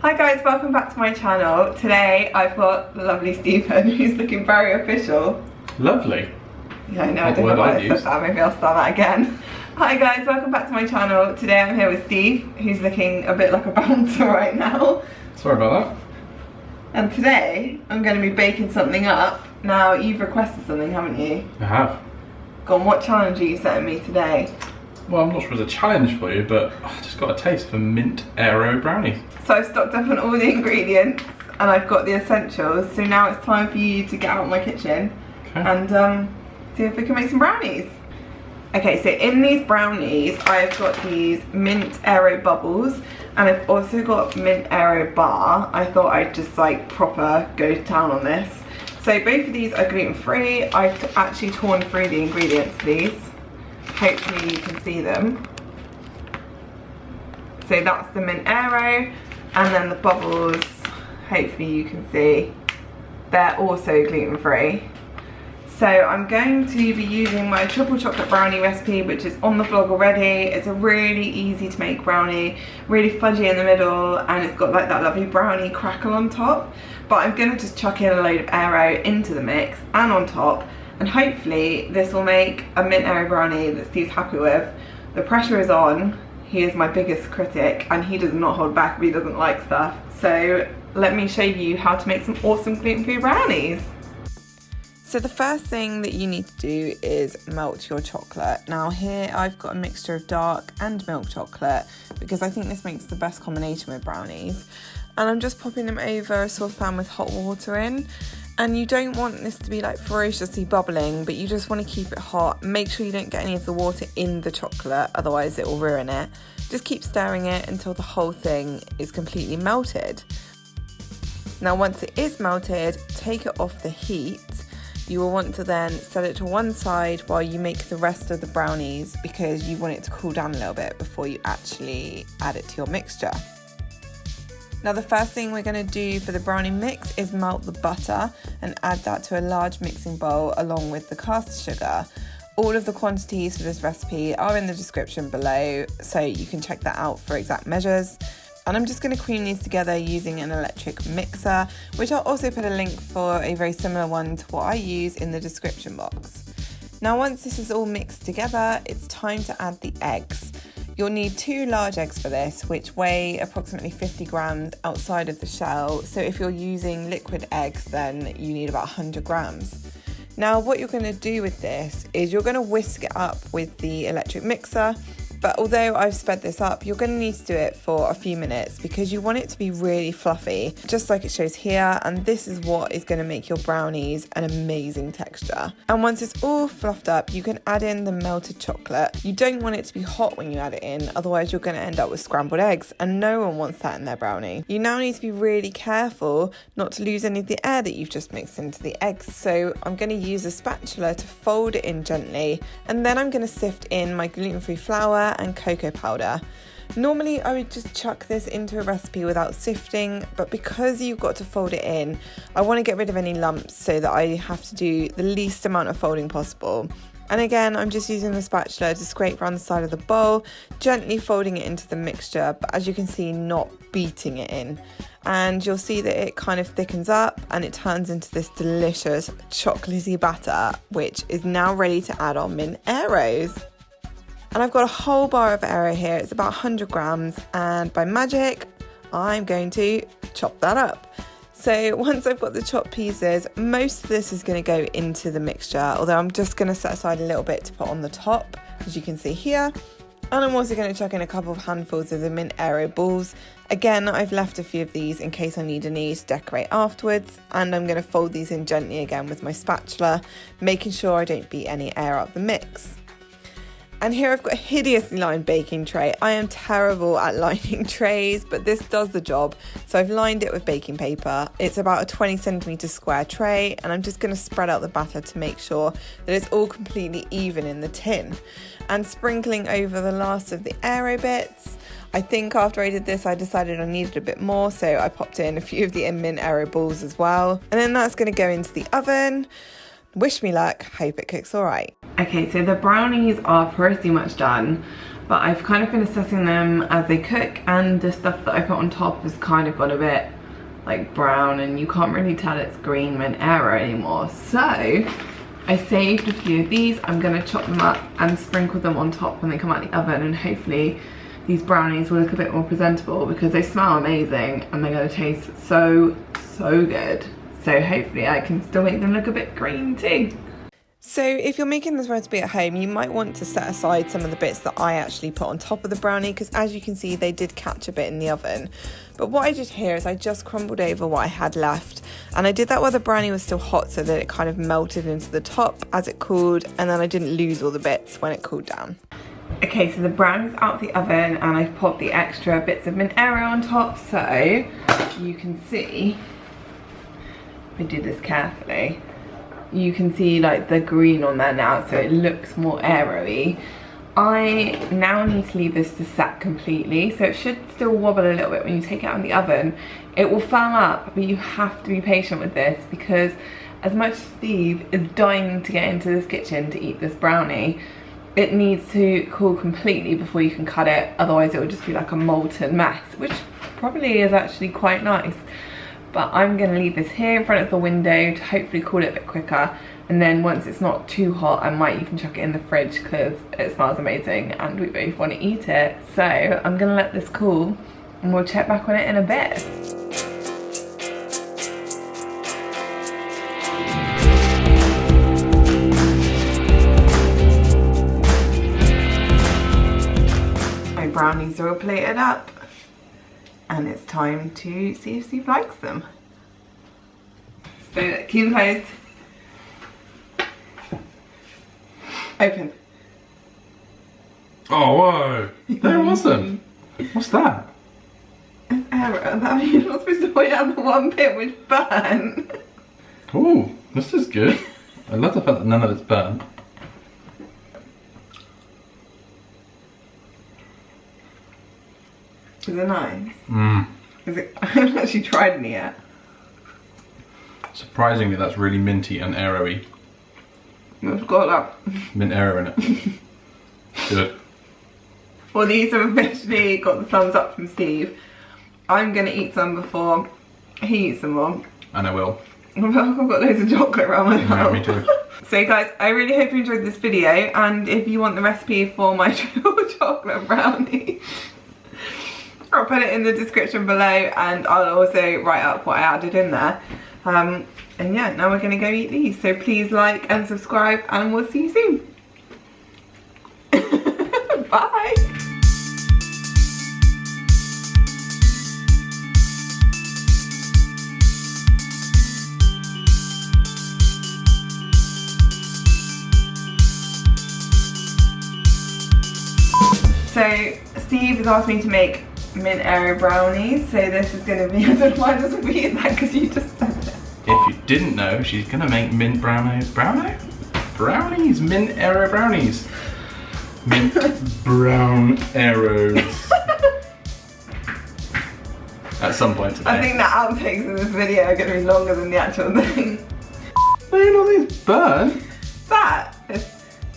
Hi guys, welcome back to my channel. Today I've got the lovely Stephen who's looking very official. Lovely. Yeah, I know, I don't know why I said that, maybe I'll start that again. Hi guys, welcome back to my channel. Today I'm here with Steve, who's looking a bit like a bouncer right now. Sorry about that. And today I'm going to be baking something up. Now, you've requested something, haven't you? I have. Go on, what challenge are you setting me today? Well, I'm not sure it's a challenge for you, but I just got a taste for Mint Aero Brownies. So I've stocked up on all the ingredients and I've got the essentials. So now it's time for you to get out of my kitchen and see if we can make some brownies. Okay, so in these brownies, I've got these Mint Aero bubbles and I've also got Mint Aero bar. I thought I'd just like proper go to town on this. So both of these are gluten-free. I've actually torn through the ingredients for these. Hopefully you can see them. So that's the Mint Aero, and then the bubbles, hopefully you can see, they're also gluten-free. So I'm going to be using my triple chocolate brownie recipe, which is on the blog already. It's a really easy to make brownie, really fudgy in the middle, and it's got like that lovely brownie crackle on top. But I'm gonna just chuck in a load of Aero into the mix and on top, and hopefully this will make a Mint Aero brownie that Steve's happy with. The pressure is on. He is my biggest critic and he does not hold back if he doesn't like stuff. So let me show you how to make some awesome gluten-free brownies. So the first thing that you need to do is melt your chocolate. Now here I've got a mixture of dark and milk chocolate because I think this makes the best combination with brownies. And I'm just popping them over a saucepan with hot water in. And you don't want this to be like ferociously bubbling, but you just want to keep it hot. Make sure you don't get any of the water in the chocolate, otherwise it will ruin it. Just keep stirring it until the whole thing is completely melted. Now once it is melted, take it off the heat. You will want to then set it to one side while you make the rest of the brownies because you want it to cool down a little bit before you actually add it to your mixture. Now the first thing we're going to do for the brownie mix is melt the butter and add that to a large mixing bowl along with the caster sugar. All of the quantities for this recipe are in the description below, so you can check that out for exact measures. And I'm just going to cream these together using an electric mixer, which I'll also put a link for a very similar one to what I use in the description box. Now once this is all mixed together, it's time to add the eggs. You'll need 2 large eggs for this, which weigh approximately 50 grams outside of the shell. So if you're using liquid eggs, then you need about 100 grams. Now what you're going to do with this is you're going to whisk it up with the electric mixer. But although I've sped this up, you're going to need to do it for a few minutes because you want it to be really fluffy, just like it shows here. And this is what is going to make your brownies an amazing texture. And once it's all fluffed up, you can add in the melted chocolate. You don't want it to be hot when you add it in, otherwise you're going to end up with scrambled eggs, and no one wants that in their brownie. You now need to be really careful not to lose any of the air that you've just mixed into the eggs. So I'm going to use a spatula to fold it in gently, and then I'm going to sift in my gluten-free flour and cocoa powder. Normally I would just chuck this into a recipe without sifting, but because you've got to fold it in, I want to get rid of any lumps so that I have to do the least amount of folding possible. And again, I'm just using the spatula to scrape around the side of the bowl, gently folding it into the mixture, but as you can see, not beating it in. And you'll see that it kind of thickens up and it turns into this delicious chocolatey batter, which is now ready to add on Mint Aeros. And I've got a whole bar of Aero here, it's about 100 grams, and by magic, I'm going to chop that up. So once I've got the chopped pieces, most of this is going to go into the mixture, although I'm just going to set aside a little bit to put on the top, as you can see here. And I'm also going to chuck in a couple of handfuls of the Mint Aero balls. Again, I've left a few of these in case I need any to decorate afterwards, and I'm going to fold these in gently again with my spatula, making sure I don't beat any air out of the mix. And here I've got a hideously lined baking tray. I am terrible at lining trays, but this does the job. So I've lined it with baking paper. It's about a 20 centimeter square tray, and I'm just going to spread out the batter to make sure that it's all completely even in the tin. And sprinkling over the last of the Aero bits. I think after I did this, I decided I needed a bit more, so I popped in a few of the Mint Aero balls as well. And then that's going to go into the oven. Wish me luck, hope it cooks all right. Okay, so the brownies are pretty much done. but I've kind of been assessing them as they cook, and the stuff that I put on top has kind of got a bit like brown, and you can't really tell it's green Mint Aero anymore. So I saved a few of these. I'm going to chop them up and sprinkle them on top when they come out of the oven, and hopefully these brownies will look a bit more presentable because they smell amazing and they're going to taste so good. So hopefully I can still make them look a bit green too. So if you're making this recipe at home, you might want to set aside some of the bits that I actually put on top of the brownie, because as you can see, they did catch a bit in the oven. But what I did here is I just crumbled over what I had left, and I did that while the brownie was still hot so that it kind of melted into the top as it cooled, and then I didn't lose all the bits when it cooled down. Okay, so the brownie's out of the oven and I've popped the extra bits of Mint Aero on top, so you can see, I do this carefully, you can see like the green on there now, so it looks more aero-y. I now need to leave this to set completely, so it should still wobble a little bit when you take it out of the oven. It will firm up, but you have to be patient with this, because as much as Steve is dying to get into this kitchen to eat this brownie, it needs to cool completely before you can cut it, otherwise it will just be like a molten mess, which probably is actually quite nice. But I'm going to leave this here in front of the window to hopefully cool it a bit quicker, and then once it's not too hot I might even chuck it in the fridge because it smells amazing and we both want to eat it. So I'm going to let this cool and we'll check back on it in a bit. My brownies are all plated up, and it's time to see if Steve likes them. So keep them closed. Open. Oh, whoa. There it wasn't. What's that? It's Aero. That you're not supposed to point out the one bit which burnt. Ooh, this is good. I love the fact that none of it's burnt. Is it nice? Mmm. Is it? I haven't actually tried any yet. Surprisingly, that's really minty and aero-y. It's got that. Mint Aero in it. Good. Well, these have officially got the thumbs up from Steve. I'm going to eat some before he eats some more. And I will. I've got loads of chocolate around my mouth. Yeah, me too. So guys, I really hope you enjoyed this video, and if you want the recipe for my triple chocolate brownie, I'll put it in the description below, and I'll also write up what I added in there. And yeah, now we're going to go eat these. So please like and subscribe, and we'll see you soon. Bye. So Steve has asked me to make Mint Aero brownies, so this is going to be, I don't know why I just repeat that because you just said it. If you didn't know, she's gonna make mint brownies. Brownies? Mint Aero brownies. Mint brown arrows. At some point today. I think the outtakes in this video are going to be longer than the actual thing. Wait, all these burn? That is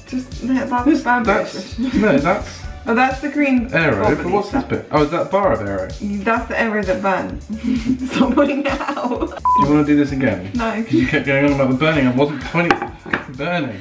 just, no, that's bamboo. No, that's Oh, that's the green Aero, but what's this bit? Oh, is that bar of Aero? That's the Aero that burned. Stop putting it out. Do you want to do this again? No. Because you kept going on about the burning. I wasn't pointing at the burning.